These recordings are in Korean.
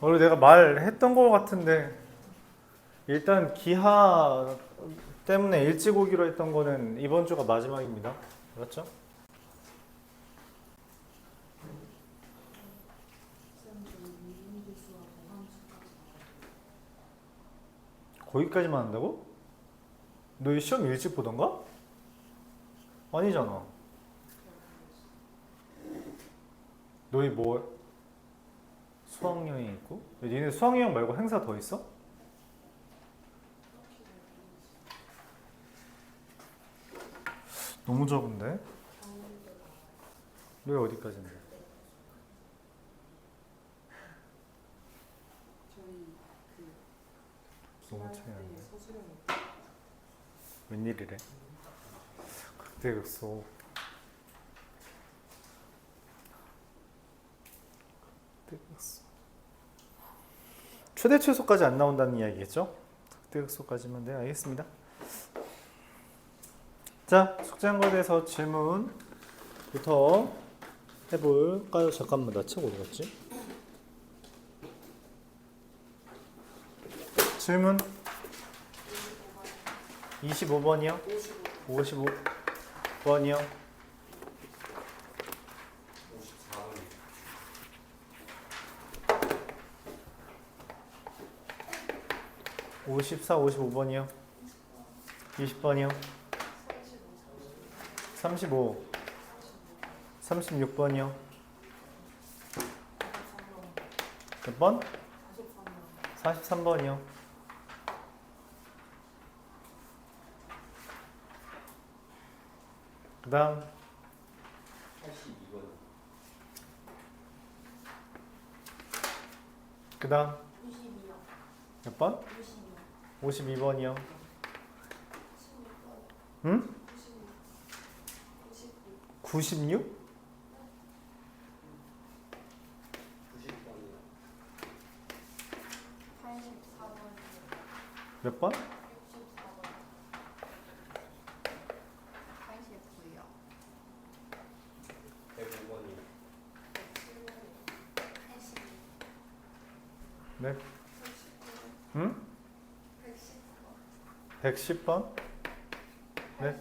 원래 내가 말했던 거 같은데 일단 기하 때문에 일찍 오기로 했던 거는 이번 주가 마지막입니다. 맞죠? 거기까지만 한다고? 너희 시험 일찍 보던가? 아니잖아. 너희 뭐 수학여행 있고? 니네 수학여행 말고 행사 더 있어? 너무 적은데? 너희 어디까지인데? 너무 차이 나는데? 웬일이래? 극대극소. 극대극소. 최대 최소까지 안 나온다는 이야기겠죠? 극대극소까지만. 네, 알겠습니다. 자, 숙제한 거에 대해서 질문부터 해볼까요? 잠깐만, 나 책 어디 갔지? 질문 25번이요? 55번이요? 54, 55번이요? 20번이요? 35, 36번이요? 몇 번? 43번이요? 그 다음 82번. 그 다음 몇 번? 52번이요? 응? 96? 90번이요. 몇 번? 105번이요. 네. 응? 110번? 네.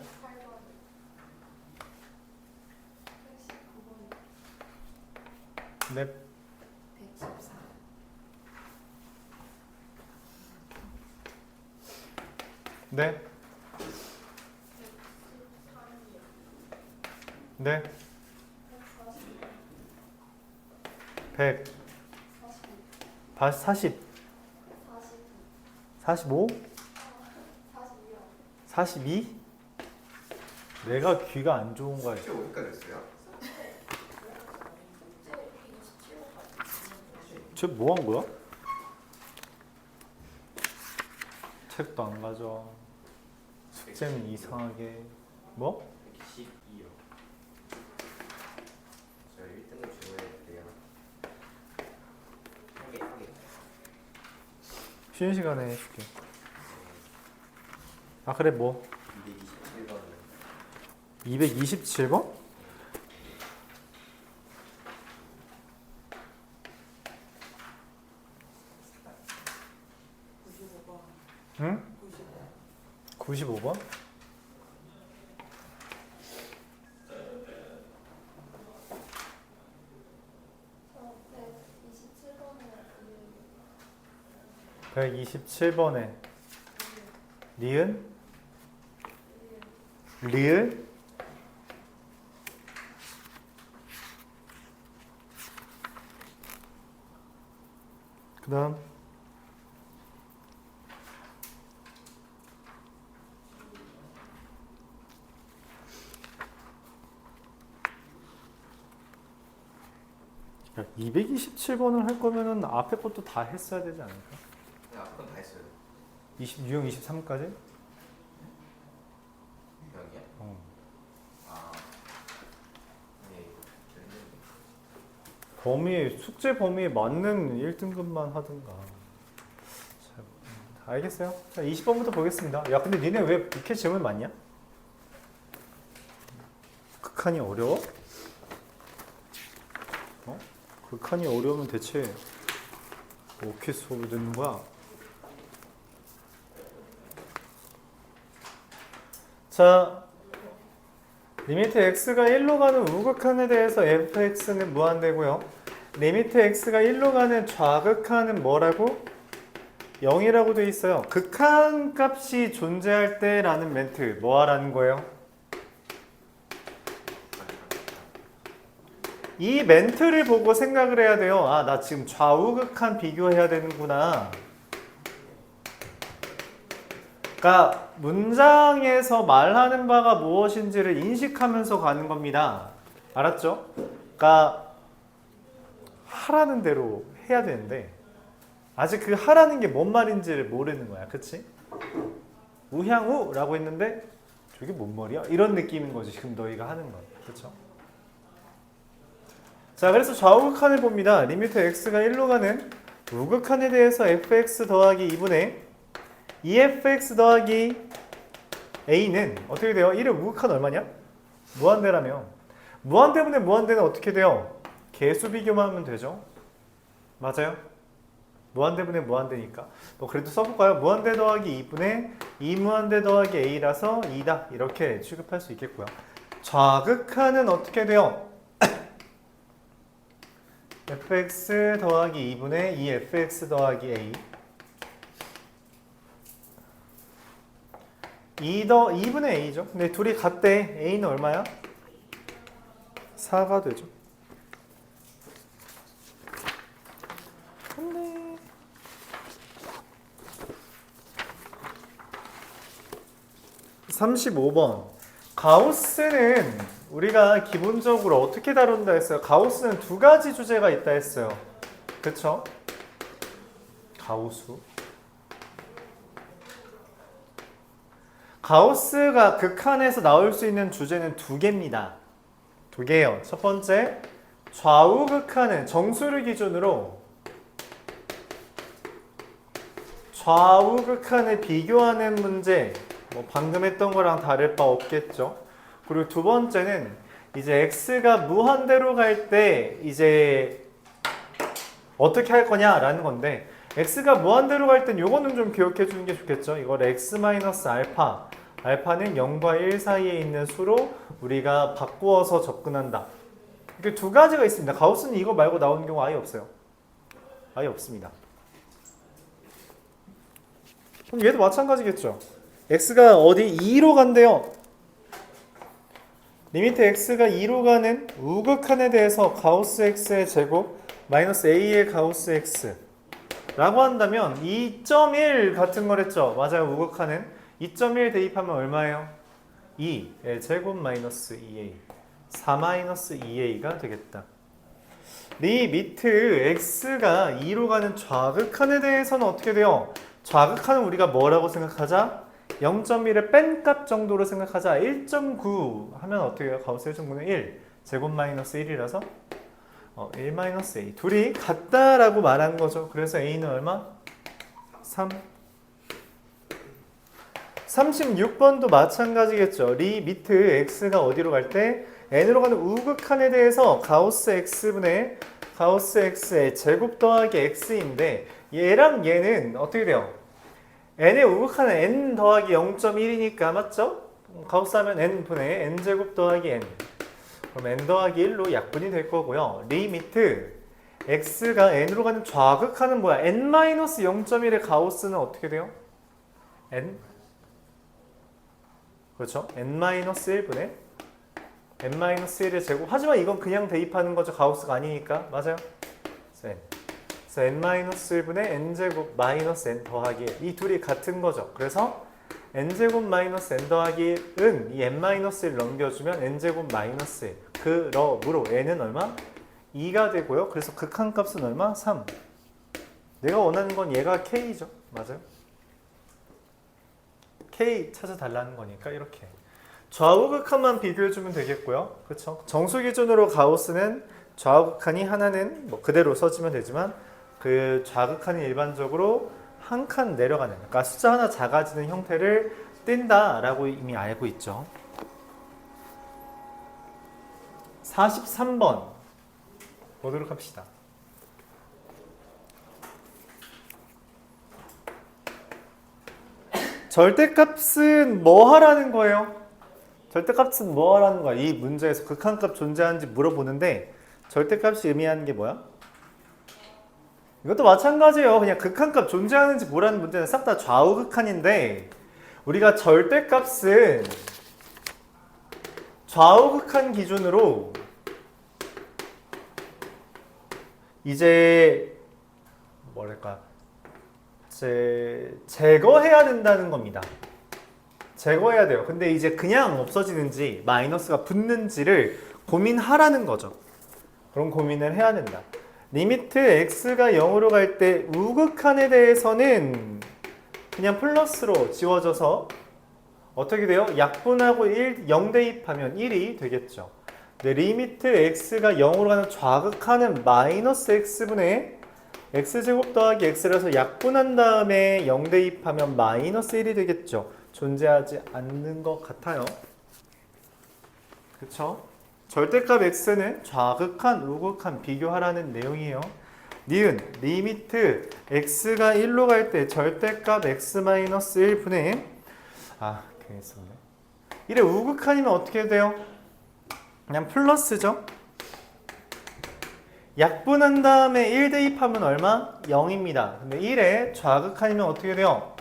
네. 네. 네. 100. 40. 45? 42? 내가 귀가 안 좋은 거야. 숙제 어디까지 했어요? 쟤 뭐 한 거야? 책도 안 가져. 숙제는 이상하게. 뭐? 112요. 저 1등급 지원해야 돼요. 하게. 쉬는 시간에 해줄게. 아, 그래, 뭐? 227번이요. 227번? 응? 95번? 저 127번에 니은? 리을? 그 다음 227번을 할 거면은 앞에 것도 다 했어야 되지 않을까? 네, 앞건 다 했어요. 유형 23까지? 여기요? 어. 아. 네. 됐는데. 숙제 범위에 맞는 1등급만 하든가. 자, 알겠어요. 자, 20번부터 보겠습니다. 야, 근데 니네 왜 이렇게 질문 많냐? 극한이 어려워? 극한이 어려우면 대체 어떻게 수업을 듣는 거야? 자, 리미트 x가 1로 가는 우극한에 대해서 fx는 무한대고요. 리미트 x가 1로 가는 좌극한은 뭐라고? 0이라고 돼 있어요. 극한 값이 존재할 때라는 멘트 뭐 하라는 거예요? 이 멘트를 보고 생각을 해야 돼요. 아, 나 지금 좌우극한 비교해야 되는구나. 그러니까 문장에서 말하는 바가 무엇인지를 인식하면서 가는 겁니다. 알았죠? 그러니까 하라는 대로 해야 되는데 아직 그 하라는 게 뭔 말인지를 모르는 거야. 그치? 우향우라고 했는데 저게 뭔 말이야? 이런 느낌인 거지. 지금 너희가 하는 건. 그쵸? 자, 그래서 좌우극한을 봅니다. 리미트 x가 1로 가는 우극한에 대해서 fx 더하기 2분의 2fx 더하기 a는 어떻게 돼요? 1의 우극한 얼마냐? 무한대라며. 무한대분의 무한대는 어떻게 돼요? 개수 비교만 하면 되죠. 맞아요? 무한대분의 무한대니까. 뭐 그래도 써볼까요? 무한대 더하기 2분의 2무한대 더하기 a라서 2다. 이렇게 취급할 수 있겠고요. 좌극한은 어떻게 돼요? fx 더하기 2분의 2fx 더하기 a 2분의 a죠. 근데 둘이 같대. a는 얼마야? 4가 되죠. 근데 35번 가우스는 우리가 기본적으로 어떻게 다룬다 했어요? 가우스는 두 가지 주제가 있다 했어요. 그쵸? 가우스 가우스가 극한에서 나올 수 있는 주제는 두 개입니다. 두 개예요. 첫 번째, 좌우 극한은 정수를 기준으로 좌우 극한을 비교하는 문제, 뭐 방금 했던 거랑 다를 바 없겠죠. 그리고 두 번째는 이제 x가 무한대로 갈 때 이제 어떻게 할 거냐라는 건데, x가 무한대로 갈 땐 요거는 좀 기억해 주는 게 좋겠죠. 이걸 x-알파, 알파는 0과 1 사이에 있는 수로 우리가 바꾸어서 접근한다. 이렇게 두 가지가 있습니다. 가우스는 이거 말고 나오는 경우 아예 없어요. 아예 없습니다. 그럼 얘도 마찬가지겠죠. x가 어디 2로 간대요. 리미트 x가 2로 가는 우극한에 대해서 가우스 x의 제곱 마이너스 a의 가우스 x 라고 한다면 2.1 같은 거랬죠. 맞아요. 우극한은 2.1 대입하면 얼마예요? 2의 제곱 마이너스 2a 4 마이너스 2a가 되겠다. 리미트 x가 2로 가는 좌극한에 대해서는 어떻게 돼요? 좌극한은 우리가 뭐라고 생각하자? 0.1의 뺀 값 정도로 생각하자. 1.9 하면 어떻게 해요? 가우스 1.9는 1 제곱 마이너스 1이라서 1 마이너스 a 둘이 같다라고 말한 거죠. 그래서 a는 얼마? 3 36번도 마찬가지겠죠. 리미트 x가 어디로 갈 때? n으로 가는 우극한에 대해서 가우스 x분의 가우스 x의 제곱 더하기 x인데 얘랑 얘는 어떻게 돼요? n의 우극한은 n 더하기 0.1이니까 맞죠? 가우스 하면 n분의 n제곱 더하기 n 그럼 n 더하기 1로 약분이 될 거고요. 리미트 x가 n으로 가는 좌극한은 뭐야? n-0.1의 가우스는 어떻게 돼요? n 그렇죠? n-1분의 n-1의 제곱. 하지만 이건 그냥 대입하는 거죠. 가우스가 아니니까. 맞아요? 그래서 n-1분의 n제곱 마이너스 n 더하기 1. 이 둘이 같은 거죠. 그래서 n제곱 마이너스 n 더하기 1은 이 n-1 넘겨주면 n제곱 마이너스 1. 그러므로 n은 얼마? 2가 되고요. 그래서 극한값은 얼마? 3. 내가 원하는 건 얘가 k죠. 맞아요? k 찾아달라는 거니까 이렇게 좌우극한만 비교해주면 되겠고요. 그렇죠? 정수 기준으로 가우스는 좌우극한이 하나는 뭐 그대로 써주면 되지만 그 좌극한이 일반적으로 한 칸 내려가는, 그러니까 숫자 하나 작아지는 형태를 띈다라고 이미 알고 있죠. 43번 보도록 합시다. 절대값은 뭐 하라는 거예요? 절대값은 뭐 하라는 거야? 이 문제에서 극한값 존재하는지 물어보는데 절대값이 의미하는 게 뭐야? 이것도 마찬가지예요. 그냥 극한값 존재하는지 뭐라는 문제는 싹 다 좌우극한인데 우리가 절대값은 좌우극한 기준으로 이제 뭐랄까 제거해야 된다는 겁니다. 제거해야 돼요. 근데 이제 그냥 없어지는지 마이너스가 붙는지를 고민하라는 거죠. 그런 고민을 해야 된다. 리미트 x가 0으로 갈 때 우극한에 대해서는 그냥 플러스로 지워져서 어떻게 돼요? 약분하고 0 대입하면 1이 되겠죠. 근데 리미트 x가 0으로 가는 좌극한은 마이너스 x분의 x제곱 더하기 x라서 약분한 다음에 0 대입하면 마이너스 1이 되겠죠. 존재하지 않는 것 같아요. 그쵸? 절대값 x는 좌극한, 우극한 비교하라는 내용이에요. 니은 리미트 x가 1로 갈 때 절대값 x-1분의 괜히 썼네. 1의 우극한이면 어떻게 돼요? 그냥 플러스죠. 약분한 다음에 1 대입하면 얼마? 0입니다. 근데 1의 좌극한이면 어떻게 돼요?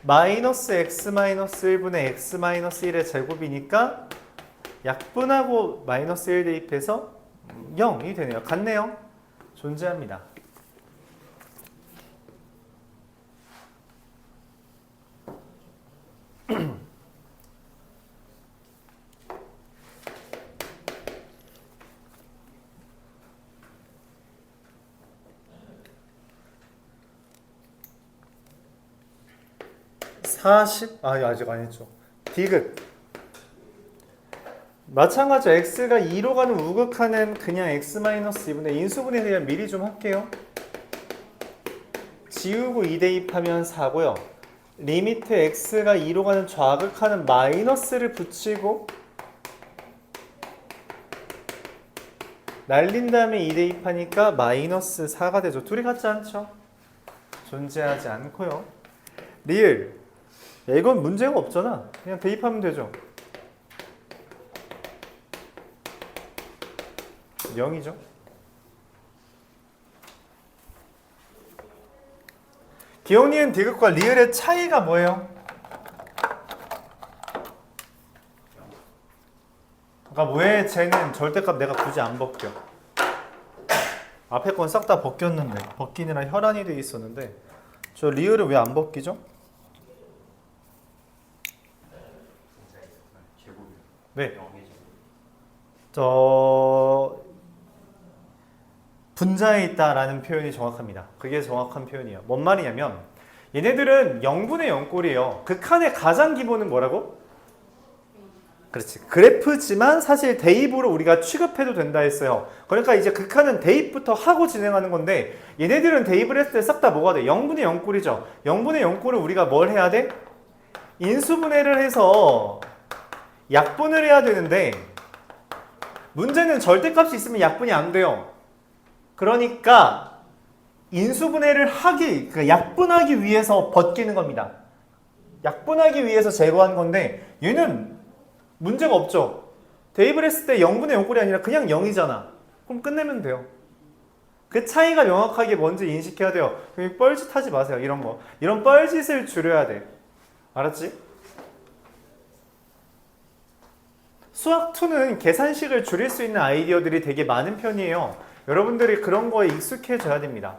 마이너스 x-1분의 x-1의 제곱이니까 약분하고 마이너스 1 대입해서 0이 되네요. 같네요. 존재합니다. 아직 안 했죠. 디귿. 마찬가지로 x가 2로 가는 우극한은 그냥 x-2분의 인수분해에 대한 미리 좀 할게요. 지우고 2 대입하면 4고요. 리미트 x가 2로 가는 좌극한은 마이너스를 붙이고 날린 다음에 2 대입하니까 마이너스 4가 되죠. 둘이 같지 않죠? 존재하지 않고요. 리을. 야, 이건 문제가 없잖아. 그냥 대입하면 되죠. 0이죠. 기온이은 디귿과 리을의 차이가 뭐예요? 그러니까 왜 쟤는 절대값 내가 굳이 안 벗겨? 앞에 건 싹 다 벗겼는데 벗기느라 혈안이 돼 있었는데 저 리을은 왜 안 벗기죠? 네. 분자에 있다라는 표현이 정확합니다. 그게 정확한 표현이에요. 뭔 말이냐면 얘네들은 0분의 0꼴이에요. 극한의 가장 기본은 뭐라고? 그렇지. 그래프지만 사실 대입으로 우리가 취급해도 된다 했어요. 그러니까 이제 극한은 대입부터 하고 진행하는 건데 얘네들은 대입을 했을 때 싹 다 뭐가 돼? 0분의 0꼴이죠. 0분의 0꼴은 우리가 뭘 해야 돼? 인수분해를 해서 약분을 해야 되는데 문제는 절대값이 있으면 약분이 안 돼요. 그러니까 인수분해를 약분하기 위해서 벗기는 겁니다. 약분하기 위해서 제거한 건데 얘는 문제가 없죠. 대입을 했을 때 0분의 0꼴이 아니라 그냥 0이잖아. 그럼 끝내면 돼요. 그 차이가 명확하게 뭔지 인식해야 돼요. 뻘짓하지 마세요. 이런 거. 이런 뻘짓을 줄여야 돼. 알았지? 수학2는 계산식을 줄일 수 있는 아이디어들이 되게 많은 편이에요. 여러분들이 그런 거에 익숙해져야 됩니다.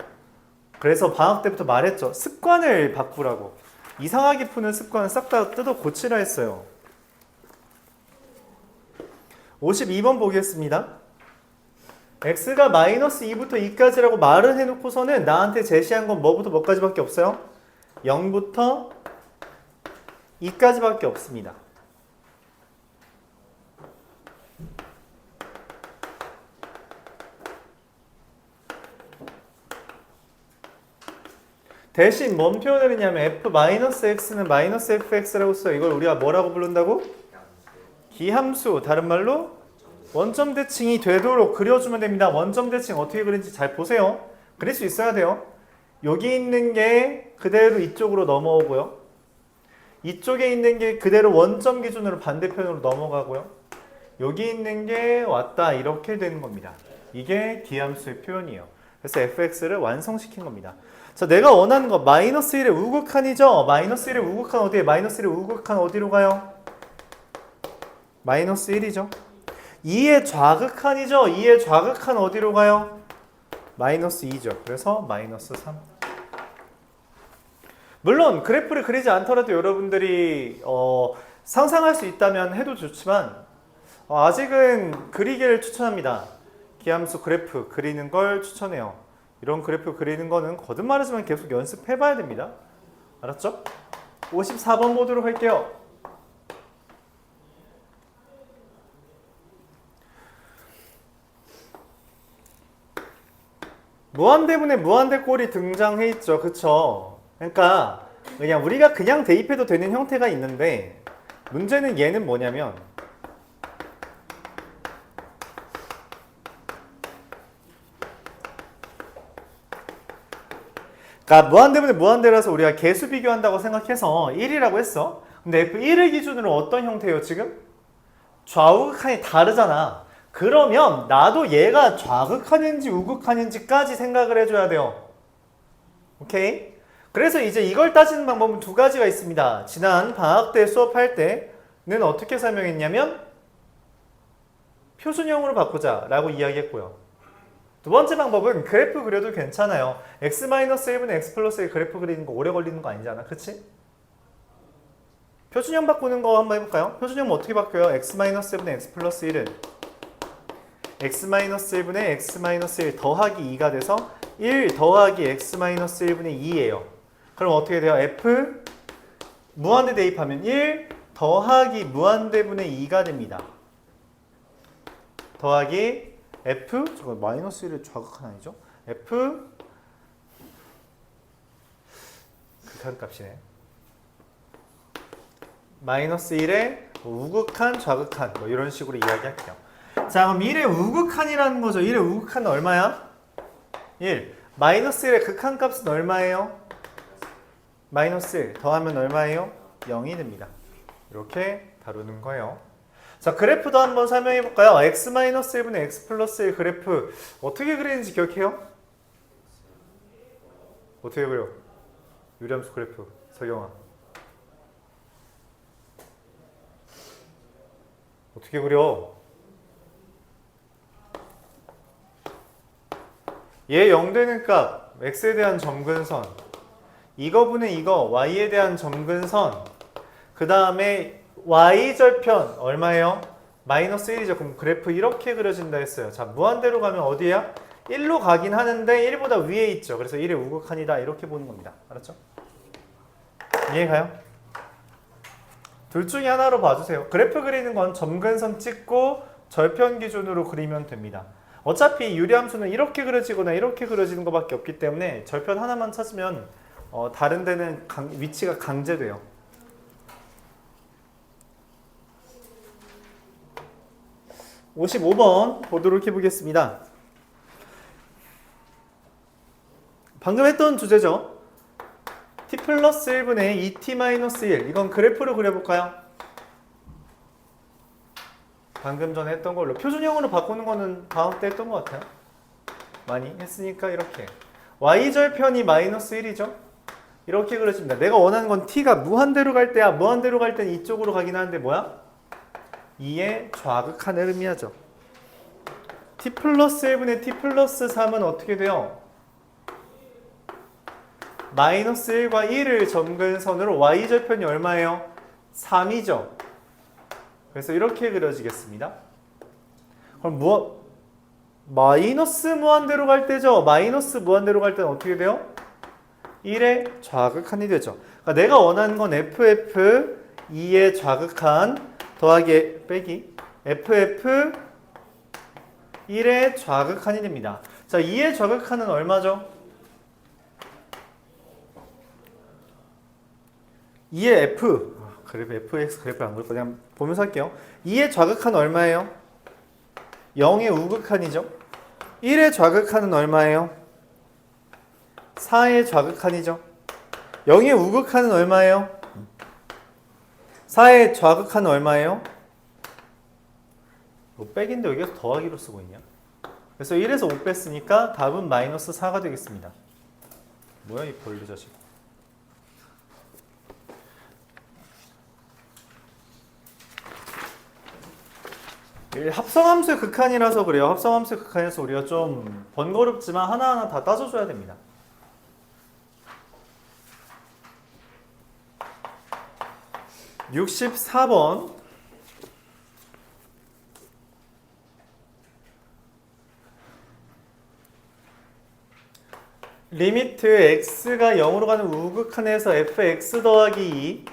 그래서 방학 때부터 말했죠. 습관을 바꾸라고. 이상하게 푸는 습관은 싹 다 뜯어 고치라 했어요. 52번 보겠습니다. x가 마이너스 2부터 2까지라고 말을 해놓고서는 나한테 제시한 건 뭐부터 뭐까지밖에 없어요? 0부터 2까지밖에 없습니다. 대신 뭔 표현을 했냐면 f-x는 마이너스 fx라고 써요. 이걸 우리가 뭐라고 부른다고? 기함수. 다른 말로 원점 대칭이 되도록 그려주면 됩니다. 원점 대칭 어떻게 그리는지 잘 보세요. 그릴 수 있어야 돼요. 여기 있는 게 그대로 이쪽으로 넘어오고요. 이쪽에 있는 게 그대로 원점 기준으로 반대편으로 넘어가고요. 여기 있는 게 왔다 이렇게 되는 겁니다. 이게 기함수의 표현이에요. 그래서 fx를 완성시킨 겁니다. 자, 내가 원하는 거 마이너스 1의 우극한이죠. 마이너스 1의 우극한 어디에? 마이너스 1의 우극한 어디로 가요? 마이너스 1이죠. 2의 좌극한이죠. 2의 좌극한 어디로 가요? 마이너스 2죠. 그래서 마이너스 3. 물론 그래프를 그리지 않더라도 여러분들이 상상할 수 있다면 해도 좋지만 아직은 그리기를 추천합니다. 기함수 그래프 그리는 걸 추천해요. 이런 그래프 그리는 거는 거듭말하지만 계속 연습해봐야 됩니다. 알았죠? 54번 보도록 할게요. 무한대분의 무한대꼴이 등장해 있죠. 그쵸? 그러니까 그냥 우리가 그냥 대입해도 되는 형태가 있는데 문제는 얘는 뭐냐면 그러니까 무한대분의 무한대라서 우리가 개수 비교한다고 생각해서 1이라고 했어. 근데 F1을 기준으로 어떤 형태예요 지금? 좌우극한이 다르잖아. 그러면 나도 얘가 좌극한인지 우극한인지까지 생각을 해줘야 돼요. 오케이? 그래서 이제 이걸 따지는 방법은 두 가지가 있습니다. 지난 방학 때 수업할 때는 어떻게 설명했냐면 표준형으로 바꾸자 라고 이야기했고요. 두 번째 방법은 그래프 그려도 괜찮아요. x-1분의 x 플러스 1 그래프 그리는 거 오래 걸리는 거 아니잖아. 그치? 표준형 바꾸는 거 한번 해볼까요? 표준형 어떻게 바뀌어요? x-1분의 x 플러스 1은 x-1분의 x-1 더하기 2가 돼서 1 더하기 x-1분의 2예요. 그럼 어떻게 돼요? f 무한대 대입하면 1 더하기 무한대분의 2가 됩니다. 더하기 f 저거 마이너스 1의 좌극한 아니죠? f 극한값이네. 마이너스 1의 우극한 좌극한 뭐 이런 식으로 이야기할게요. 자, 그럼 1의 우극한이라는 거죠. 1의 우극한은 얼마야? 1. 마이너스 1의 극한값은 얼마예요? 마이너스 1 더하면 얼마예요? 0이 됩니다. 이렇게 다루는 거예요. 자, 그래프도 한번 설명해 볼까요? x-1분의 x 플러스 1 그래프 어떻게 그리는지 기억해요? 어떻게 그려? 유리함수 그래프 서경아 어떻게 그려? 얘 0 되는 값 x에 대한 점근선 이거분의 이거 y에 대한 점근선 그 다음에 y절편 얼마예요? 마이너스 1이죠. 그럼 그래프 이렇게 그려진다 했어요. 자, 무한대로 가면 어디야? 1로 가긴 하는데 1보다 위에 있죠. 그래서 1의 우극한이다 이렇게 보는 겁니다. 알았죠? 이해가요? 둘 중에 하나로 봐주세요. 그래프 그리는 건 점근선 찍고 절편 기준으로 그리면 됩니다. 어차피 유리함수는 이렇게 그려지거나 이렇게 그려지는 것밖에 없기 때문에 절편 하나만 찾으면 다른 데는 위치가 강제돼요. (55번) 보도록 해보겠습니다. 방금 했던 주제죠. t 플러스 1분의 2t 마이너스 1 이건 그래프로 그려볼까요? 방금 전에 했던 걸로 표준형으로 바꾸는 거는 다음 때 했던 것 같아요. 많이 했으니까 이렇게 y절편이 마이너스 1이죠. 이렇게 그려집니다. 내가 원하는 건 t가 무한대로 갈 때야. 무한대로 갈 때는 이쪽으로 가긴 하는데 뭐야? 2의 좌극한을 의미하죠. t 플러스 1분의 t 플러스 3은 어떻게 돼요? 마이너스 1과 1을 점근선으로 y절편이 얼마예요? 3이죠. 그래서 이렇게 그려지겠습니다. 그럼 마이너스 무한대로 갈 때죠. 마이너스 무한대로 갈 때는 어떻게 돼요? 1의 좌극한이 되죠. 그러니까 내가 원하는 건 FF 2의 좌극한 더하기 빼기 FF 1의 좌극한이 됩니다. 자, 2의 좌극한은 얼마죠? 2의 F 그래프 FX 그래프 안 그릴 거 그냥 보면서 할게요. 2의 좌극한 얼마예요? 0의 우극한이죠. 1의 좌극한은 얼마예요? 4의 좌극한이죠. 0의 우극한은 얼마예요? 4의 좌극하는 얼마예요? 이거 백인데 여기서 더하기로 쓰고 있냐? 그래서 1에서 5 뺐으니까 답은 마이너스 4가 되겠습니다. 뭐야 이 벌레 자식. 합성함수의 극한이라서 그래요. 합성함수의 극한에서 우리가 좀 번거롭지만 하나하나 다 따져줘야 됩니다. (64번) 리미트 x가 0으로 가는 우극한에서 fx 더하기 2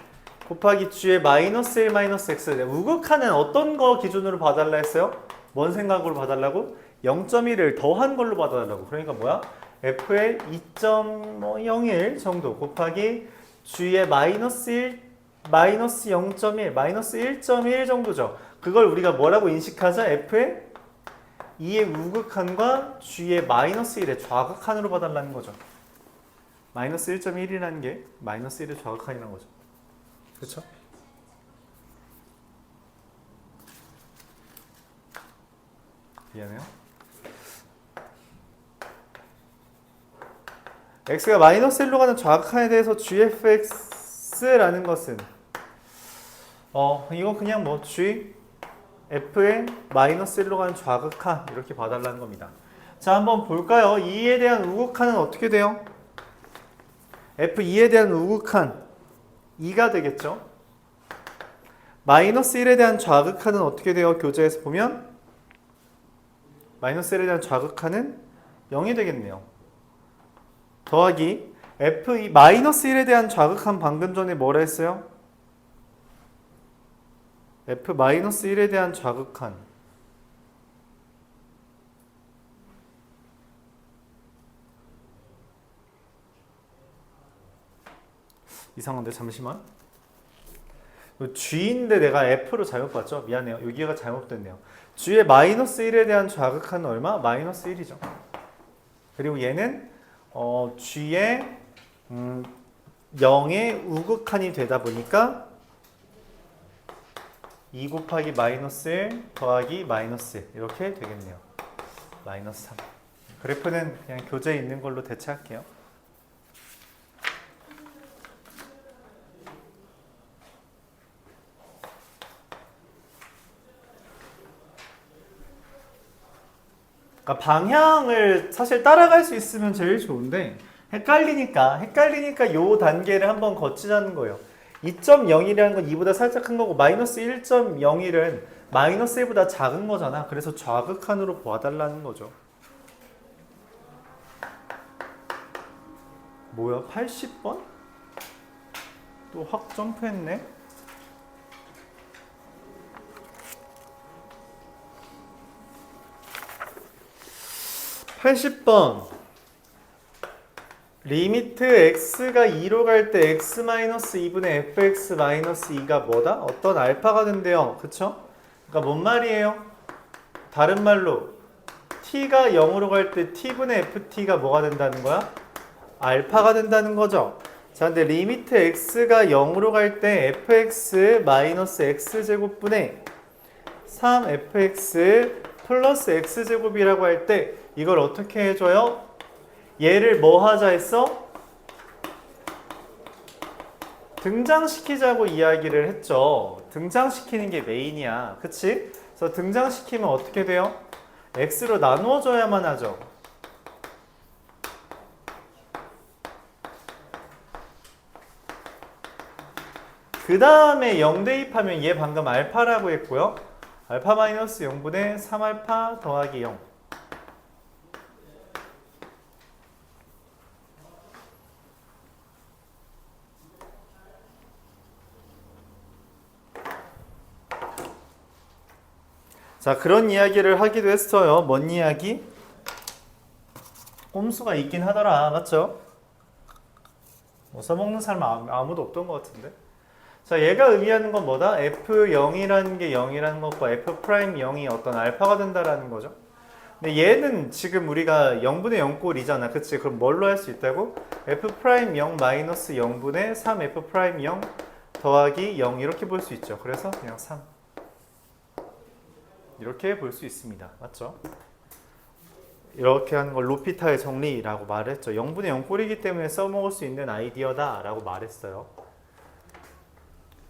곱하기 g의 마이너스 1 마이너스 x. 우극한은 어떤 거 기준으로 봐달라 했어요? 뭔 생각으로 봐달라고? 0.1을 더한 걸로 봐달라고. 그러니까 뭐야? f의 2.01 정도 곱하기 g의 마이너스 1, 마이너스 0.1, 마이너스 1.1 정도죠. 그걸 우리가 뭐라고 인식하자? f의 2의 우극한과 g의 마이너스 1의 좌극한으로 봐달라는 거죠. 마이너스 1.1이라는 게 마이너스 1의 좌극한이라는 거죠. 그렇죠? 미안해요. x가 마이너스 1로 가는 좌극한에 대해서 gfx라는 것은 이거 그냥 뭐 g f의 마이너스 1로 가는 좌극한 이렇게 봐달라는 겁니다. 자, 한번 볼까요? 2에 대한 우극한은 어떻게 돼요? f2에 대한 우극한 2가 되겠죠. 마이너스 1에 대한 좌극한은 어떻게 돼요? 교재에서 보면 마이너스 1에 대한 좌극한은 0이 되겠네요. 더하기 f2 마이너스 1에 대한 좌극한 방금 전에 뭐라 했어요? f 마이너스 1에 대한 좌극한 이상한데 잠시만. g인데 내가 f로 잘못 봤죠? 미안해요. 여기가 잘못됐네요. g의 마이너스 1에 대한 좌극한은 얼마? 마이너스 1이죠. 그리고 얘는 g의 0의 우극한이 되다 보니까 2 곱하기 마이너스 1 더하기 마이너스 1 이렇게 되겠네요. 마이너스 3. 그래프는 그냥 교재에 있는 걸로 대체할게요. 그러니까 방향을 사실 따라갈 수 있으면 제일 좋은데 헷갈리니까 요 단계를 한번 거치자는 거예요. 2.01이라는 건 2보다 살짝 큰 거고 마이너스 1.01은 마이너스 1보다 작은 거잖아. 그래서 좌극한으로 봐달라는 거죠. 뭐야? 80번? 또 확 점프했네? (80번) 리미트 x가 2로 갈 때 x-2분의 fx-2가 뭐다? 어떤 알파가 된대요. 그쵸? 그러니까 뭔 말이에요? 다른 말로 t가 0으로 갈 때 t분의 ft가 뭐가 된다는 거야? 알파가 된다는 거죠. 자, 근데 리미트 x가 0으로 갈 때 fx-x제곱분의 3fx 플러스 x제곱이라고 할 때 이걸 어떻게 해줘요? 얘를 뭐 하자 했어? 등장시키자고 이야기를 했죠. 등장시키는 게 메인이야. 그치? 그래서 등장시키면 어떻게 돼요? x로 나누어줘야만 하죠. 그 다음에 0 대입하면 얘 방금 알파라고 했고요. 알파 마이너스 0분의 3알파 더하기 0. 자, 그런 이야기를 하기도 했어요. 뭔 이야기? 꼼수가 있긴 하더라. 맞죠? 뭐 써먹는 사람 아무도 없던 것 같은데. 자, 얘가 의미하는 건 뭐다? F0이라는 게 0이라는 것과 F'0이 어떤 알파가 된다라는 거죠. 근데 얘는 지금 우리가 0분의 0꼴이잖아. 그치? 그럼 뭘로 할 수 있다고? F'0 마이너스 0분의 3F'0 더하기 0 이렇게 볼 수 있죠. 그래서 그냥 3 이렇게 볼 수 있습니다. 맞죠? 이렇게 하는 걸 로피타의 정리라고 말했죠. 0분의 0 꼴이기 때문에 써먹을 수 있는 아이디어다 라고 말했어요.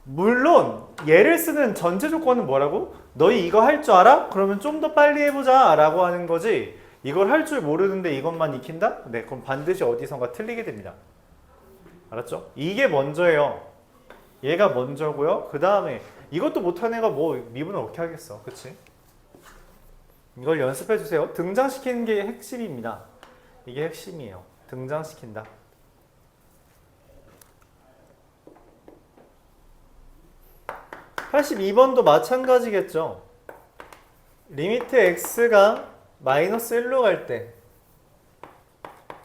물론 얘를 쓰는 전제 조건은 뭐라고? 너희 이거 할 줄 알아? 그러면 좀 더 빨리 해보자 라고 하는 거지, 이걸 할 줄 모르는데 이것만 익힌다? 네, 그럼 반드시 어디선가 틀리게 됩니다. 알았죠? 이게 먼저예요. 얘가 먼저고요. 그 다음에 이것도 못하는 애가 뭐 미분을 어떻게 하겠어. 그치? 이걸 연습해 주세요. 등장시키는 게 핵심입니다. 이게 핵심이에요. 등장시킨다. (82번도) 마찬가지겠죠. 리미트 x가 마이너스 1로 갈 때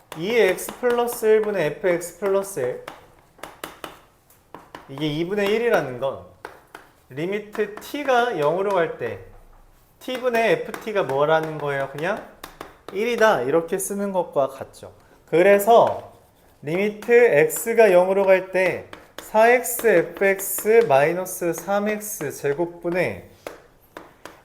2의 x 플러스 1분의 fx 플러스 1, 이게 2분의 1이라는 건 리미트 t가 0으로 갈 때 t분의 ft가 뭐라는 거예요? 그냥 1이다 이렇게 쓰는 것과 같죠. 그래서 리미트 x가 0으로 갈 때 4x fx 마이너스 3x 제곱분의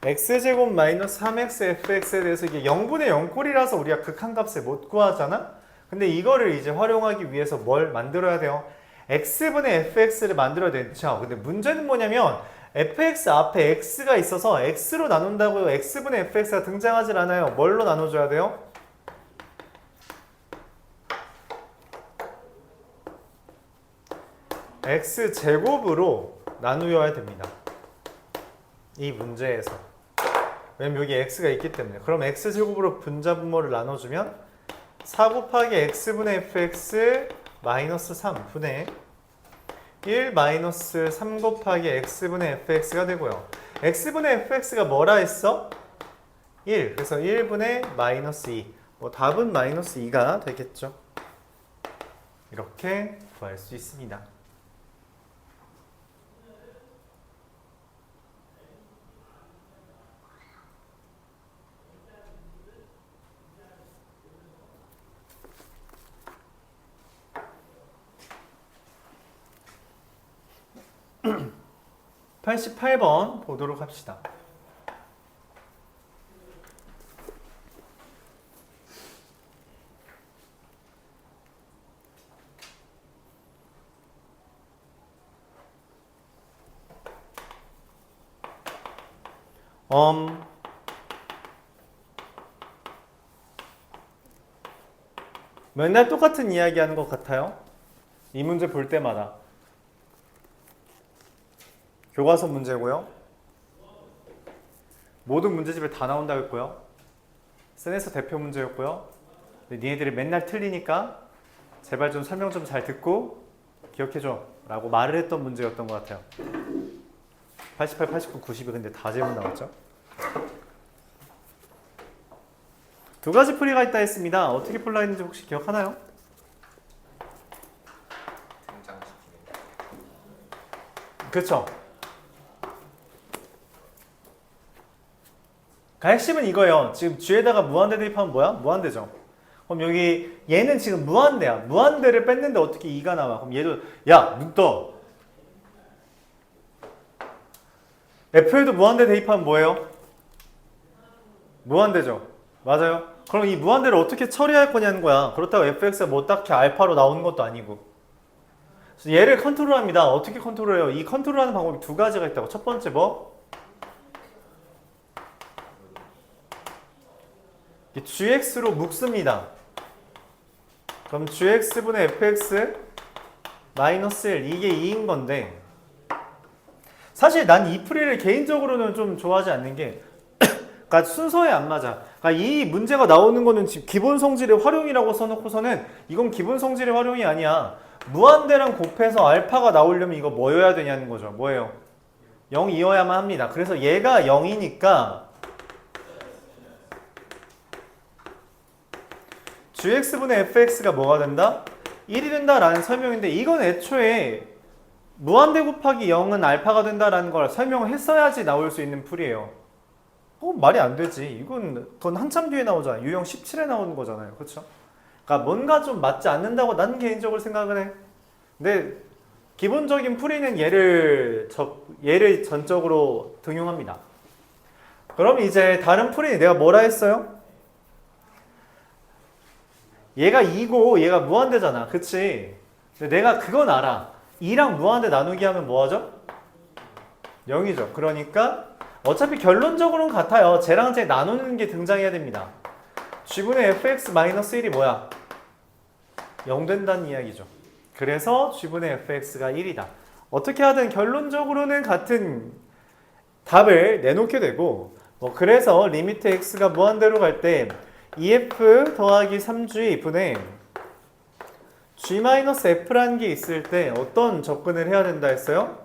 x제곱 마이너스 3x fx에 대해서 이게 0분의 0꼴이라서 우리가 극한값을 못 구하잖아? 근데 이거를 이제 활용하기 위해서 뭘 만들어야 돼요? x분의 fx를 만들어야 되죠. 근데 문제는 뭐냐면 fx 앞에 x가 있어서 x로 나눈다고요. x분의 fx가 등장하질 않아요. 뭘로 나눠줘야 돼요? x제곱으로 나누어야 됩니다. 이 문제에서. 왜냐면 여기 x가 있기 때문에. 그럼 x제곱으로 분자분모를 나눠주면 4 곱하기 x분의 fx 마이너스 3분의 1 마이너스 3 곱하기 x분의 fx가 되고요. x분의 fx가 뭐라 했어? 1. 그래서 1분의 마이너스 2. 뭐 답은 마이너스 2가 되겠죠. 이렇게 구할 수 있습니다. (88번) 보도록 합시다. 맨날 똑같은 이야기 하는 것 같아요. 이 문제 볼 때마다. 교과서 문제고요. 모든 문제집에 다 나온다고 했고요. 센에서 대표 문제였고요. 니네들이 맨날 틀리니까 제발 좀 설명 좀 잘 듣고 기억해줘 라고 말을 했던 문제였던 것 같아요. 88, 89, 90이 근데 다 질문 나왔죠. 두 가지 풀이가 있다 했습니다. 어떻게 풀라 했는지 혹시 기억하나요? 그렇죠. 핵심은 이거예요. 지금 G에다가 무한대 대입하면 뭐야? 무한대죠. 그럼 여기 얘는 지금 무한대야. 무한대를 뺐는데 어떻게 2가 나와? 그럼 얘도 야, 눈 떠. F에도 무한대 대입하면 뭐예요? 무한대죠. 맞아요. 그럼 이 무한대를 어떻게 처리할 거냐는 거야. 그렇다고 fx가 뭐 딱히 알파로 나오는 것도 아니고. 그래서 얘를 컨트롤합니다. 어떻게 컨트롤해요? 이 컨트롤하는 방법이 두 가지가 있다고. 첫 번째 뭐? gx로 묶습니다. 그럼 gx분의 fx 마이너스 1 이게 2인 건데, 사실 난 이 풀이를 개인적으로는 좀 좋아하지 않는 게 그러니까 순서에 안 맞아. 그러니까 이 문제가 나오는 거는 지금 기본 성질의 활용이라고 써놓고서는 이건 기본 성질의 활용이 아니야. 무한대랑 곱해서 알파가 나오려면 이거 뭐여야 되냐는 거죠. 뭐예요? 0이어야만 합니다. 그래서 얘가 0이니까 gx분의 fx가 뭐가 된다? 1이 된다라는 설명인데, 이건 애초에 무한대 곱하기 0은 알파가 된다라는 걸 설명을 했어야지 나올 수 있는 풀이에요. 말이 안 되지. 이건 돈 한참 뒤에 나오잖아요. 유형 17에 나오는 거잖아요. 그렇죠? 그러니까 뭔가 좀 맞지 않는다고 난 개인적으로 생각을 해. 근데 기본적인 풀이는 얘를 전적으로 등용합니다. 그럼 이제 다른 풀이 내가 뭐라 했어요? 얘가 2고 얘가 무한대잖아. 그치? 근데 내가 그건 알아. 2랑 무한대 나누기 하면 뭐하죠? 0이죠. 그러니까 어차피 결론적으로는 같아요. 쟤랑 쟤 나누는 게 등장해야 됩니다. G분의 fx-1이 뭐야? 0 된다는 이야기죠. 그래서 G분의 fx가 1이다. 어떻게 하든 결론적으로는 같은 답을 내놓게 되고, 그래서 리미트 x가 무한대로 갈 때 2f 더하기 3g 분의 g-f라는 게 있을 때 어떤 접근을 해야 된다 했어요?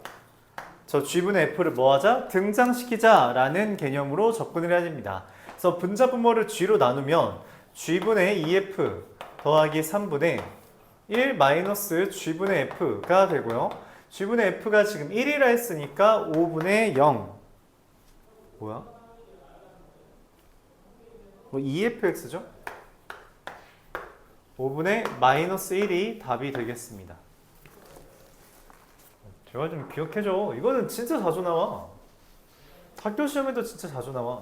저 g분의 f를 뭐 하자? 등장시키자 라는 개념으로 접근을 해야 됩니다. 그래서 분자 분모를 g로 나누면 g분의 2f 더하기 3분의 1 마이너스 g분의 f가 되고요. g분의 f가 지금 1이라 했으니까 5분의 0 뭐야? 2fx죠? 5분의 마이너스 1이 답이 되겠습니다. 제발 좀 기억해줘. 이거는 진짜 자주 나와. 학교 시험에도 진짜 자주 나와.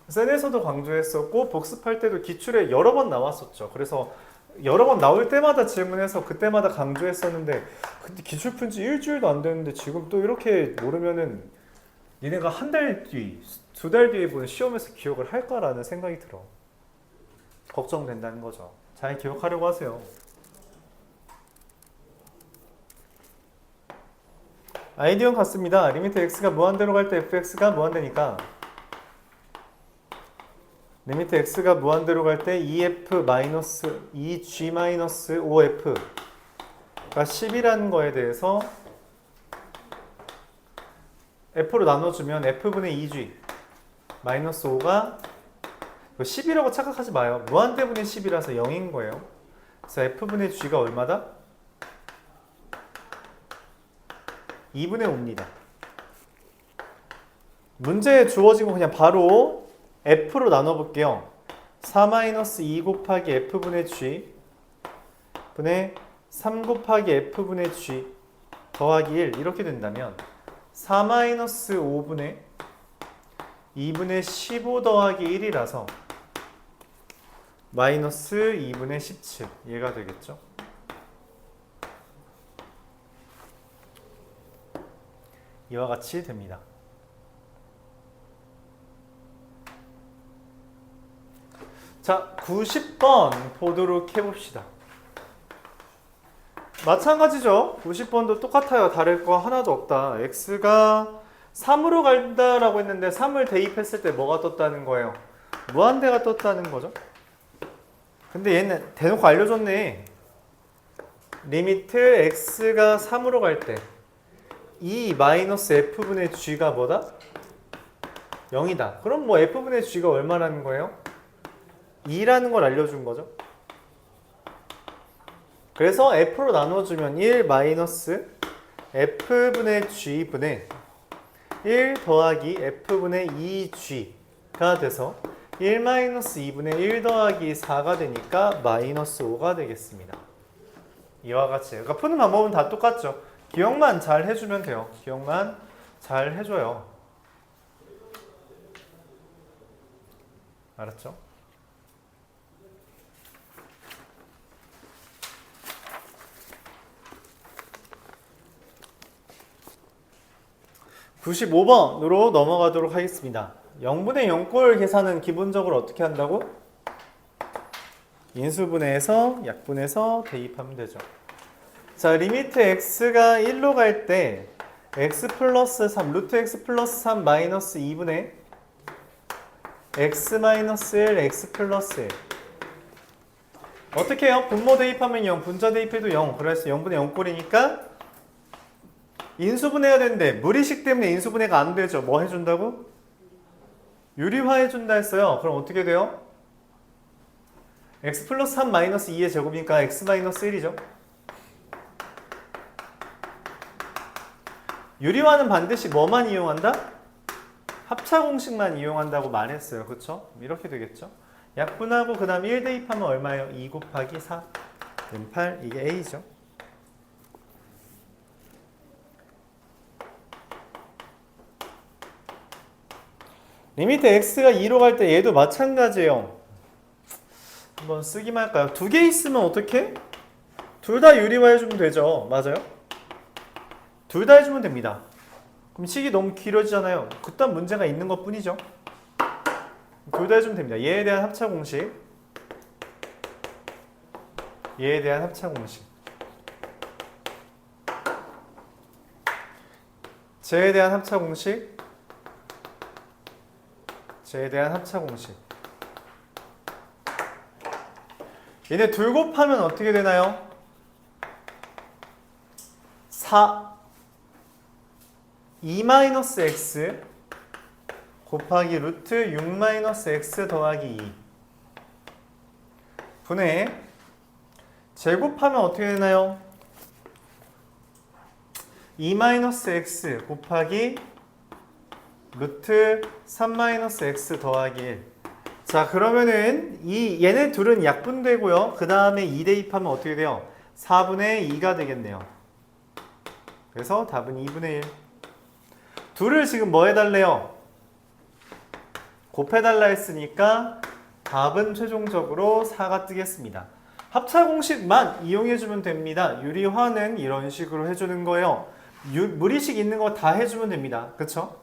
센에서도 강조했었고 복습할 때도 기출에 여러 번 나왔었죠. 그래서 여러 번 나올 때마다 질문해서 그때마다 강조했었는데 근데 기출 푼 지 일주일도 안 됐는데 지금 또 이렇게 모르면은 니네가 한 달 뒤, 2달 뒤에 보는 시험에서 기억을 할까라는 생각이 들어. 걱정된다는 거죠. 잘 기억하려고 하세요. 아이디어는 같습니다. 리미트 x가 무한대로 갈 때 fx가 무한대니까 리미트 x가 무한대로 갈 때 2g-5f가 10이라는 거에 대해서 f로 나눠주면 f분의 2g 마이너스 5가 10이라고 착각하지 마요. 무한대분의 10이라서 0인 거예요. 그래서 f분의 g가 얼마다? 2분의 5입니다. 문제에 주어진 거 그냥 바로 f로 나눠볼게요. 4-2 곱하기 f분의 g 분의 3 곱하기 f분의 g 더하기 1 이렇게 된다면 4-5분의 2분의 15 더하기 1이라서 마이너스 2분의 17 얘가 되겠죠. 이와 같이 됩니다. 자, 90번 보도록 해봅시다. 마찬가지죠. 90번도 똑같아요. 다를 거 하나도 없다. x가 3으로 간다라고 했는데 3을 대입했을 때 뭐가 떴다는 거예요? 무한대가 떴다는 거죠. 근데 얘는 대놓고 알려줬네. 리미트 x가 3으로 갈 때 2 마이너스 f분의 g가 뭐다? 0이다. 그럼 뭐 f분의 g가 얼마라는 거예요? 2라는 걸 알려준 거죠. 그래서 f로 나눠주면 1 마이너스 f분의 g분의 1 더하기 f분의 2g가 돼서 1 마이너스 2분의 1 더하기 4가 되니까 마이너스 5가 되겠습니다. 이와 같이. 그러니까 푸는 방법은 다 똑같죠. 기억만 잘 해주면 돼요. 기억만 잘 해줘요. 알았죠? (95번으로) 넘어가도록 하겠습니다. 0분의 0꼴 계산은 기본적으로 어떻게 한다고? 인수분해해서 약분해서 대입하면 되죠. 자, 리미트 x가 1로 갈 때 x 플러스 3, 루트 x 플러스 3 마이너스 2분의 x 마이너스 1, x 플러스 1. 어떻게 해요? 분모 대입하면 0, 분자 대입해도 0. 그래서 0분의 0꼴이니까 인수분해해야 되는데 무리식 때문에 인수분해가 안 되죠. 뭐 해준다고? 유리화해준다 했어요. 그럼 어떻게 돼요? x 플러스 3 마이너스 2의 제곱이니까 x 마이너스 1이죠. 유리화는 반드시 뭐만 이용한다? 합차 공식만 이용한다고 말했어요. 그쵸? 이렇게 되겠죠? 약분하고 그 다음 1 대입하면 얼마예요? 2 곱하기 4 8 이게 a죠. 리미트 x가 2로 갈 때 얘도 마찬가지예요. 한번 쓰기만 할까요? 두 개 있으면 어떻게? 둘 다 유리화해주면 되죠. 맞아요? 둘 다 해주면 됩니다. 그럼 식이 너무 길어지잖아요. 그딴 문제가 있는 것 뿐이죠. 둘 다 해주면 됩니다. 얘에 대한 합차 공식, 얘에 대한 합차 공식, 쟤에 대한 합차 공식, 쟤에 대한 합차 공식. 얘네 둘 곱하면 어떻게 되나요? 2-x 곱하기 루트 6-x 더하기 2 분의 제곱하면 어떻게 되나요? 2-x 곱하기 루트 3-x 더하기 1. 자, 그러면은 얘네 둘은 약분되고요. 그 다음에 2 대입하면 어떻게 돼요? 4분의 2가 되겠네요. 그래서 답은 2분의 1. 둘을 지금 뭐 해달래요? 곱해달라 했으니까 답은 최종적으로 4가 뜨겠습니다. 합차 공식만 이용해주면 됩니다. 유리화는 이런 식으로 해주는 거예요. 무리식 있는 거 다 해주면 됩니다. 그쵸?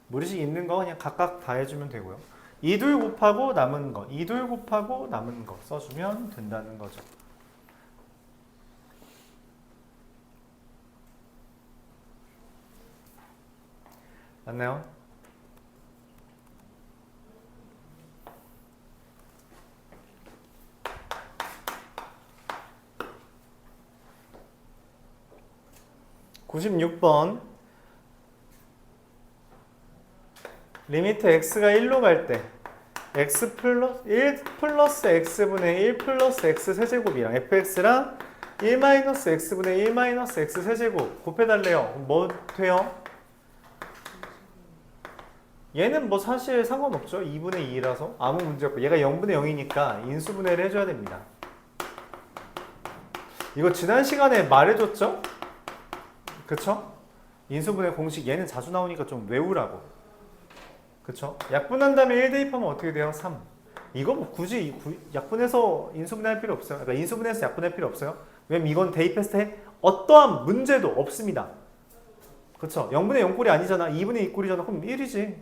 무리식 있는 거 그냥 각각 다 해주면 되고요. 이둘 곱하고 남은 거, 이둘 곱하고 남은 거 써주면 된다는 거죠. 맞나요? (96번) 리미트 x가 1로 갈 때 x 플러스 1 플러스 x분의 1 플러스 x 세제곱이랑 fx랑 1 마이너스 x분의 1 마이너스 x 세제곱 곱해달래요. 뭐 돼요? 얘는 뭐 사실 상관없죠. 2분의 2라서 아무 문제 없고 얘가 0분의 0이니까 인수분해를 해줘야 됩니다. 이거 지난 시간에 말해줬죠? 그쵸? 인수분해 공식 얘는 자주 나오니까 좀 외우라고. 그쵸? 약분한 다음에 1 대입하면 어떻게 돼요? 3. 이거 뭐 굳이 약분해서 인수분해할 필요 없어요. 그러니까 인수분해해서 약분할 필요 없어요. 왜냐면 이건 대입했을 때 어떠한 문제도 없습니다. 그쵸? 0분의 0꼴이 아니잖아. 2분의 2꼴이잖아. 그럼 1이지.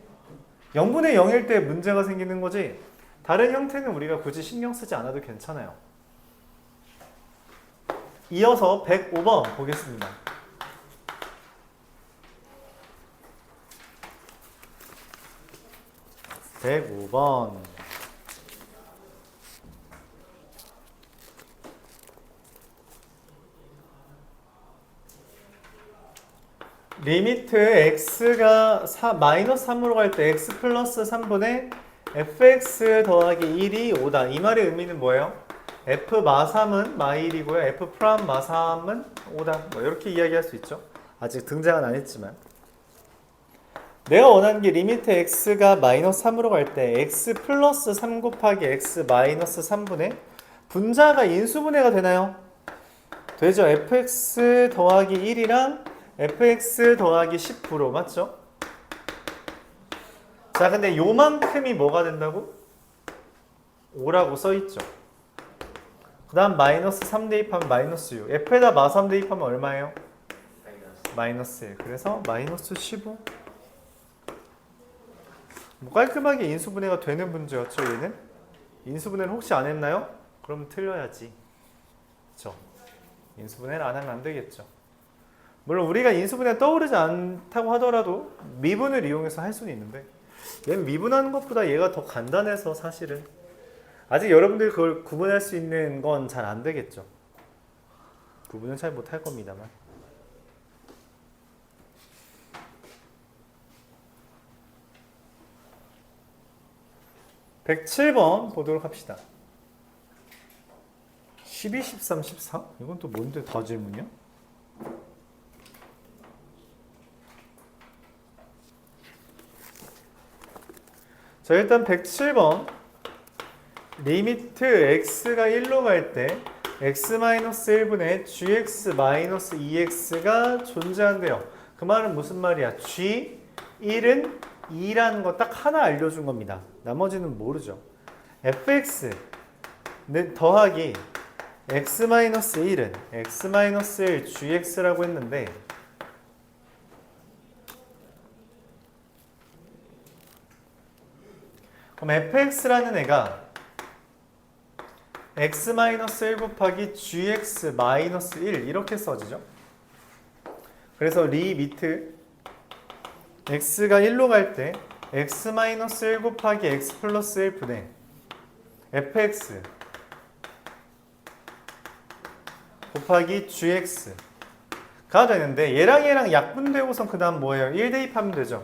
0분의 0일 때 문제가 생기는 거지. 다른 형태는 우리가 굳이 신경 쓰지 않아도 괜찮아요. 이어서 105번 보겠습니다. (105번) 리미트 x가 마이너스 3으로 갈 때 x 플러스 3분의 fx 더하기 1이 5다. 이 말의 의미는 뭐예요? f 마 3은 마 1이고요. f 프람 마 3은 5다. 뭐 이렇게 이야기할 수 있죠. 아직 등장은 안 했지만. 내가 원하는 게 리미트 x가 마이너스 3으로 갈 때 x 플러스 3 곱하기 x 마이너스 3분의 분자가 인수분해가 되나요? 되죠. fx 더하기 1이랑 fx 더하기 10% 맞죠? 자, 근데 요만큼이 뭐가 된다고? 5라고 써있죠. 그 다음 마이너스 3 대입하면 마이너스 6. f에다 마 3 대입하면 얼마예요? 마이너스 1. 그래서 마이너스 15. 뭐 깔끔하게 인수분해가 되는 문제였죠. 얘는 인수분해를 혹시 안 했나요? 그럼 틀려야지. 그쵸? 인수분해를 안 하면 안 되겠죠. 물론 우리가 인수분해 떠오르지 않다고 하더라도 미분을 이용해서 할 수는 있는데 얘는 미분하는 것보다 얘가 더 간단해서 사실은 아직 여러분들이 그걸 구분할 수 있는 건 잘 안 되겠죠. 구분은 잘 못할 겁니다만. (107번) 보도록 합시다. 12, 13, 14? 이건 또 뭔데 다 질문이야? 자, 일단 107번 리미트 x가 1로 갈 때 x-1분의 gx-2x가 존재한대요. 그 말은 무슨 말이야? g1은 2라는 거 딱 하나 알려준 겁니다. 나머지는 모르죠. fx 더하기 x-1은 x-1 gx라고 했는데 그럼 fx라는 애가 x-1 곱하기 gx-1 이렇게 써지죠. 그래서 리미트 x가 1로 갈 때 x-1 곱하기 x 플러스 1분의 fx 곱하기 gx가 되는데 얘랑 약분되고선 그 다음 뭐예요? 1 대입하면 되죠.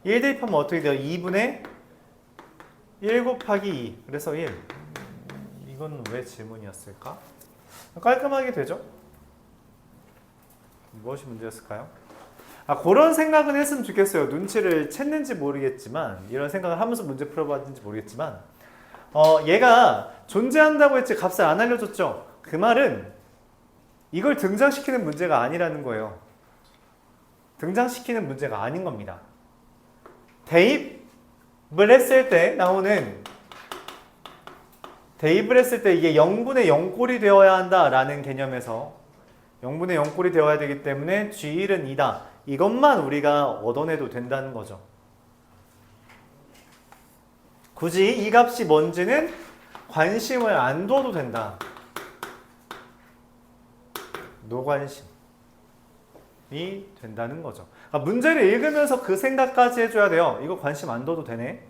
1 대입하면 어떻게 돼요? 2분의 1 곱하기 2 그래서 1 이건 왜 질문이었을까? 깔끔하게 되죠? 무엇이 문제였을까요? 그런 생각은 했으면 좋겠어요. 눈치를 챘는지 모르겠지만 이런 생각을 하면서 문제 풀어봤는지 모르겠지만 얘가 존재한다고 했지 값을 안 알려줬죠. 그 말은 이걸 등장시키는 문제가 아니라는 거예요. 등장시키는 문제가 아닌 겁니다. 대입을 했을 때 나오는 대입을 했을 때 이게 0분의 0꼴이 되어야 한다라는 개념에서 0분의 0꼴이 되어야 되기 때문에 G1은 2다. 이것만 우리가 얻어내도 된다는 거죠. 굳이 이 값이 뭔지는 관심을 안 둬도 된다. 노관심이 된다는 거죠. 문제를 읽으면서 그 생각까지 해줘야 돼요. 이거 관심 안 둬도 되네.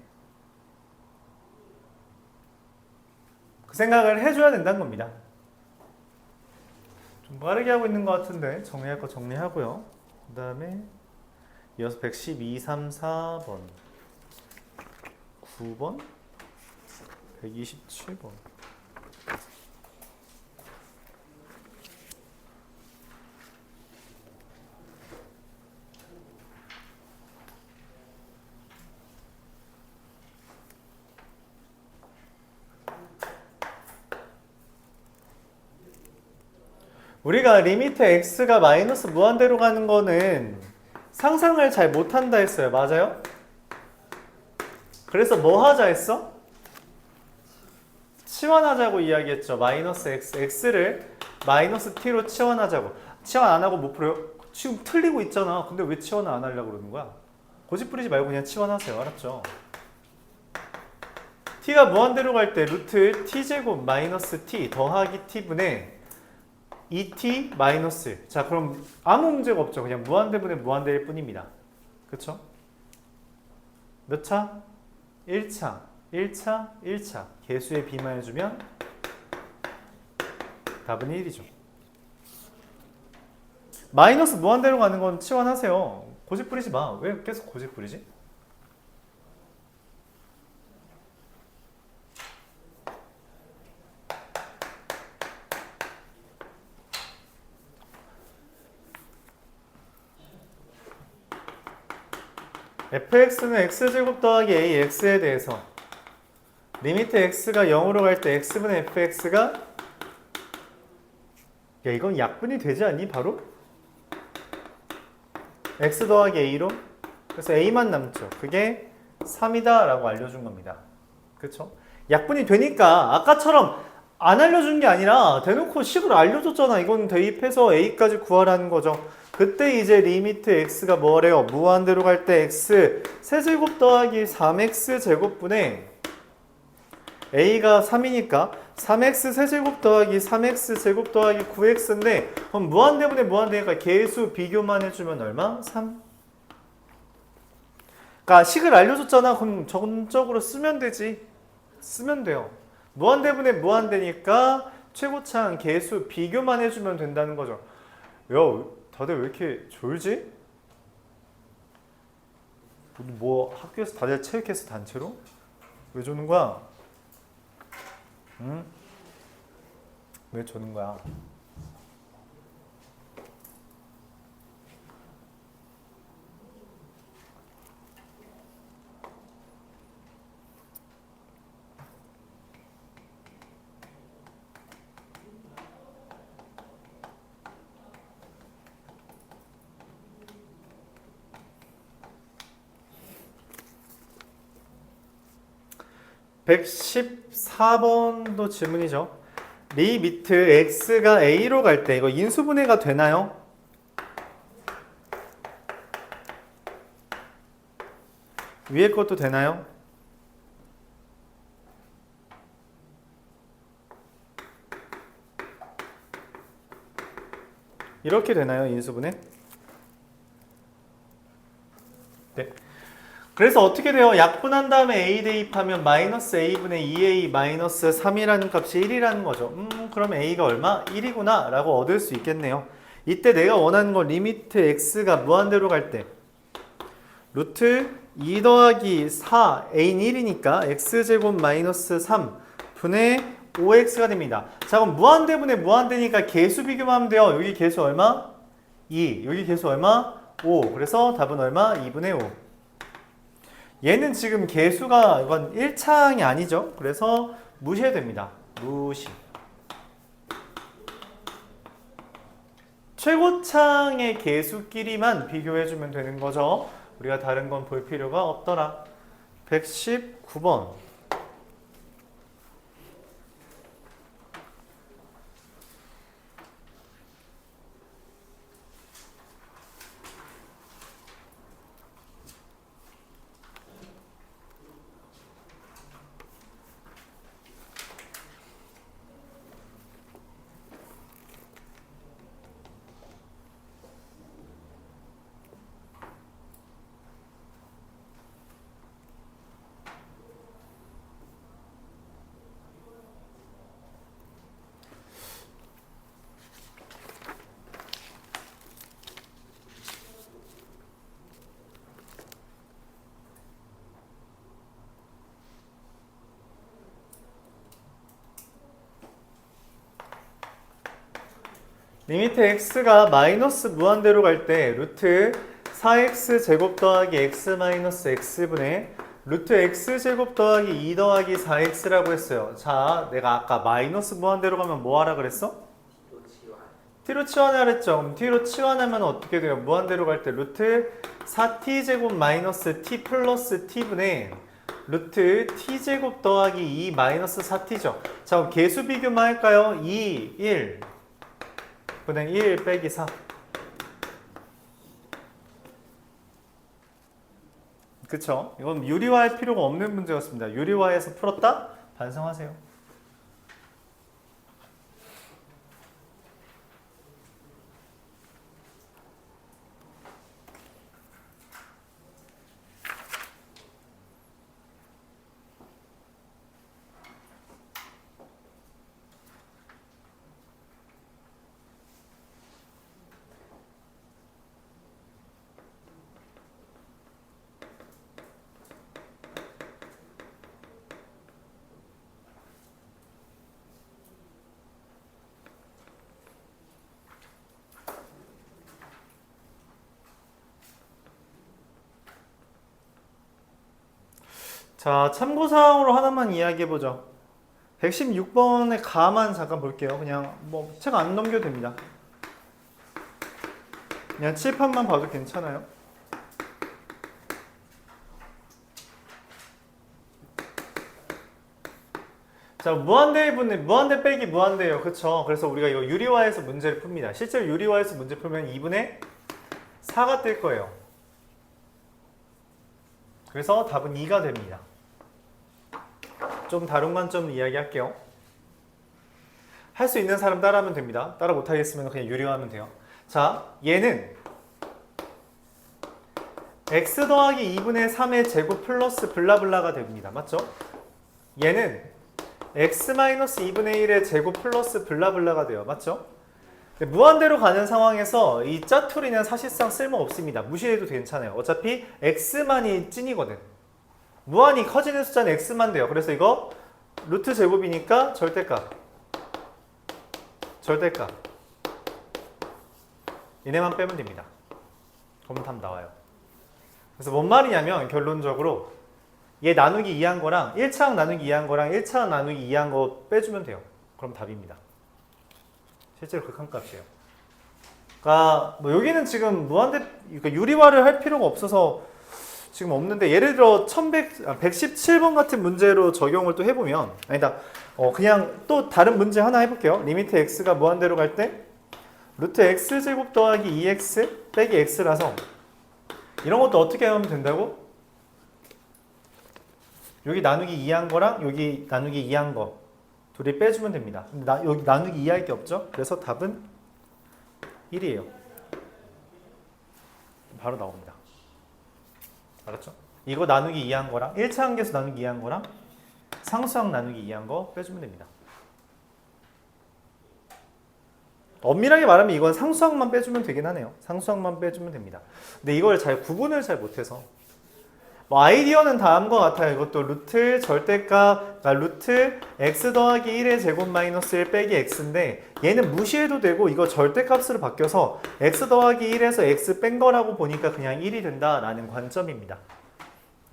그 생각을 해줘야 된다는 겁니다. 좀 빠르게 하고 있는 것 같은데 정리할 거 정리하고요. 그 다음에 이어서 112, 3, 4번 9번 127번 우리가 리미트 x가 마이너스 무한대로 가는 거는 상상을 잘 못한다 했어요. 맞아요? 그래서 뭐 하자 했어? 치환하자고 이야기했죠. 마이너스 x, x를 마이너스 t로 치환하자고. 치환 안 하고 못 풀어요? 지금 틀리고 있잖아. 근데 왜 치환을 안 하려고 그러는 거야? 고집 부리지 말고 그냥 치환하세요. 알았죠? t가 무한대로 갈 때 루트 t제곱 마이너스 t 더하기 t분의 2t 마이너스. 자, 그럼 아무 문제가 없죠. 그냥 무한대분의 무한대일 뿐입니다. 그쵸? 몇 차? 1차, 1차, 1차. 개수의 b만 해주면 답은 1이죠. 마이너스 무한대로 가는 건 치환하세요. 고집 부리지 마. 왜 계속 고집 부리지? fx는 x제곱 더하기 ax에 대해서 리미트 x가 0으로 갈 때 x분의 fx가 야 이건 약분이 되지 않니 바로? x 더하기 a로 그래서 a만 남죠. 그게 3이다 라고 알려준 겁니다. 그쵸? 약분이 되니까 아까처럼 안 알려준 게 아니라 대놓고 식으로 알려줬잖아. 이건 대입해서 a까지 구하라는 거죠. 그때 이제 리미트 x가 뭐래요? 무한대로 갈 때 x 세제곱 더하기 3x 제곱분의 a가 3이니까 3x 세제곱 더하기 3x 제곱 더하기 9x인데 그럼 무한대분의 무한대니까 개수 비교만 해주면 얼마? 3. 그러니까 식을 알려줬잖아. 그럼 전적으로 쓰면 되지. 쓰면 돼요. 무한대분의 무한대니까 최고차항 개수 비교만 해주면 된다는 거죠. 야, 다들 왜 이렇게 졸지? 뭐 학교에서 다들 체육했어 단체로? 왜 조는 거야? 응? 왜 조는 거야? 114번도 질문이죠. 리미트 x가 a로 갈 때 이거 인수분해가 되나요? 위에 것도 되나요? 이렇게 되나요? 인수분해? 네. 그래서 어떻게 돼요? 약분한 다음에 a 대입하면 마이너스 a분의 2a 마이너스 3이라는 값이 1이라는 거죠. 그럼 a가 얼마? 1이구나 라고 얻을 수 있겠네요. 이때 내가 원하는 건 리미트 x가 무한대로 갈 때 루트 2 더하기 4 a는 1이니까 x제곱 마이너스 3 분의 5x가 됩니다. 자, 그럼 무한대분의 무한대니까 계수 비교만 하면 돼요. 여기 계수 얼마? 2. 여기 계수 얼마? 5. 그래서 답은 얼마? 2분의 5. 얘는 지금 계수가 이건 1창이 아니죠. 그래서 무시해도 됩니다. 무시. 최고창의 계수끼리만 비교해주면 되는 거죠. 우리가 다른 건 볼 필요가 없더라. 119번. 리미트 x가 마이너스 무한대로 갈 때 루트 4x 제곱 더하기 x 마이너스 x분의 루트 x 제곱 더하기 2 더하기 4x라고 했어요. 자, 내가 아까 마이너스 무한대로 가면 뭐 하라 그랬어? t로 치환하라 그랬죠. 그럼 t로 치환하면 어떻게 돼요? 무한대로 갈 때 루트 4t 제곱 마이너스 t 플러스 t분의 루트 t제곱 더하기 2 마이너스 4t죠. 자, 그럼 계수 비교만 할까요? 2, 1 분의 1 빼기 4. 그쵸? 이건 유리화할 필요가 없는 문제였습니다. 유리화해서 풀었다? 반성하세요. 자, 참고사항으로 하나만 이야기해보죠. 116번의 가만 잠깐 볼게요. 그냥 뭐 책 안 넘겨도 됩니다. 그냥 칠판만 봐도 괜찮아요. 자, 무한대분의 무한대 빼기 무한대예요. 그쵸? 그래서 우리가 이거 유리화해서 문제를 풉니다. 실제로 유리화해서 문제 풀면 2분의 4가 뜰 거예요. 그래서 답은 2가 됩니다. 좀 다른 관점으로 이야기할게요. 할 수 있는 사람 따라하면 됩니다. 따라 못하겠으면 그냥 유리화하면 돼요. 자, 얘는 x 더하기 2분의 3의 제곱 플러스 블라블라가 됩니다. 맞죠? 얘는 x 마이너스 2분의 1의 제곱 플러스 블라블라가 돼요. 맞죠? 무한대로 가는 상황에서 이 짜투리는 사실상 쓸모없습니다. 무시해도 괜찮아요. 어차피 x만이 찐이거든. 무한히 커지는 숫자는 x만 돼요. 그래서 이거 루트 제곱이니까 절대값. 절대값. 얘네만 빼면 됩니다. 그러면 답 나와요. 그래서 뭔 말이냐면 결론적으로 얘 나누기 2한 거랑 1차항 나누기 2한 거랑 1차항 나누기 2한 거 빼주면 돼요. 그럼 답입니다. 실제로 극한값이에요. 그러니까 뭐 여기는 지금 무한대 그러니까 유리화를 할 필요가 없어서 지금 없는데 예를 들어 117번 같은 문제로 적용을 또 해보면 아니다. 그냥 또 다른 문제 하나 해볼게요. 리미트 x가 무한대로 갈 때 루트 x제곱 더하기 2x 빼기 x라서 이런 것도 어떻게 하면 된다고? 여기 나누기 2한 거랑 여기 나누기 2한 거 둘이 빼주면 됩니다. 근데 여기 나누기 2할 게 없죠? 그래서 답은 1이에요. 바로 나옵니다. 알았죠? 이거 나누기 2한 거랑 1차 함계수 나누기 2한 거랑 상수항 나누기 2한 거 빼주면 됩니다. 엄밀하게 말하면 이건 상수항만 빼주면 되긴 하네요. 상수항만 빼주면 됩니다. 근데 이걸 잘 구분을 잘 못해서 뭐 아이디어는 다음 것 같아요. 이것도 루트 절대값, 그러니까 루트 x 더하기 1의 제곱 마이너스 1 빼기 x인데 얘는 무시해도 되고 이거 절대값으로 바뀌어서 x 더하기 1에서 x 뺀 거라고 보니까 그냥 1이 된다라는 관점입니다.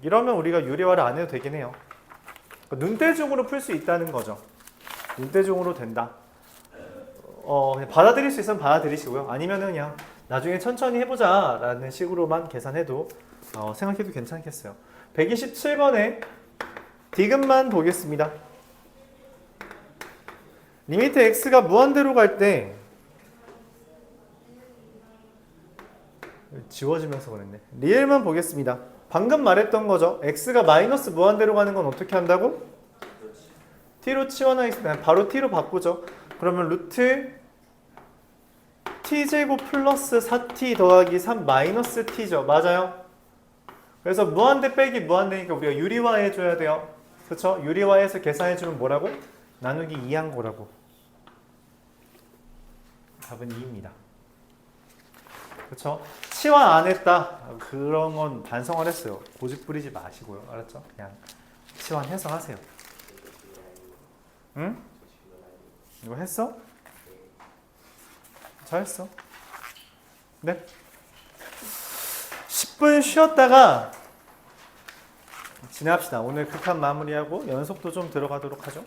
이러면 우리가 유리화를 안 해도 되긴 해요. 눈대중으로 풀 수 있다는 거죠. 눈대중으로 된다. 그냥 받아들일 수 있으면 받아들이시고요. 아니면은 그냥 나중에 천천히 해보자 라는 식으로만 계산해도 생각해도 괜찮겠어요. 127번에 디귿만 보겠습니다. 리미트 x가 무한대로 갈 때 지워지면서 그랬네. 리을만 보겠습니다. 방금 말했던 거죠. x가 마이너스 무한대로 가는 건 어떻게 한다고? t로 치환하겠습니다. 바로 t로 바꾸죠. 그러면 루트 t제곱 플러스 4t 더하기 3 마이너스 t죠. 맞아요? 그래서 무한대 빼기 무한대니까 우리가 유리화 해줘야 돼요. 그쵸? 유리화해서 계산해주면 뭐라고? 나누기 2한 거라고. 답은 2입니다. 그쵸? 치환 안 했다. 그런 건 반성을 했어요. 고집 부리지 마시고요. 알았죠? 그냥 치환해서 하세요. 응? 이거 했어? 잘했어. 네. 10분 쉬었다가 진행합시다. 오늘 극한 마무리하고 연속도 좀 들어가도록 하죠.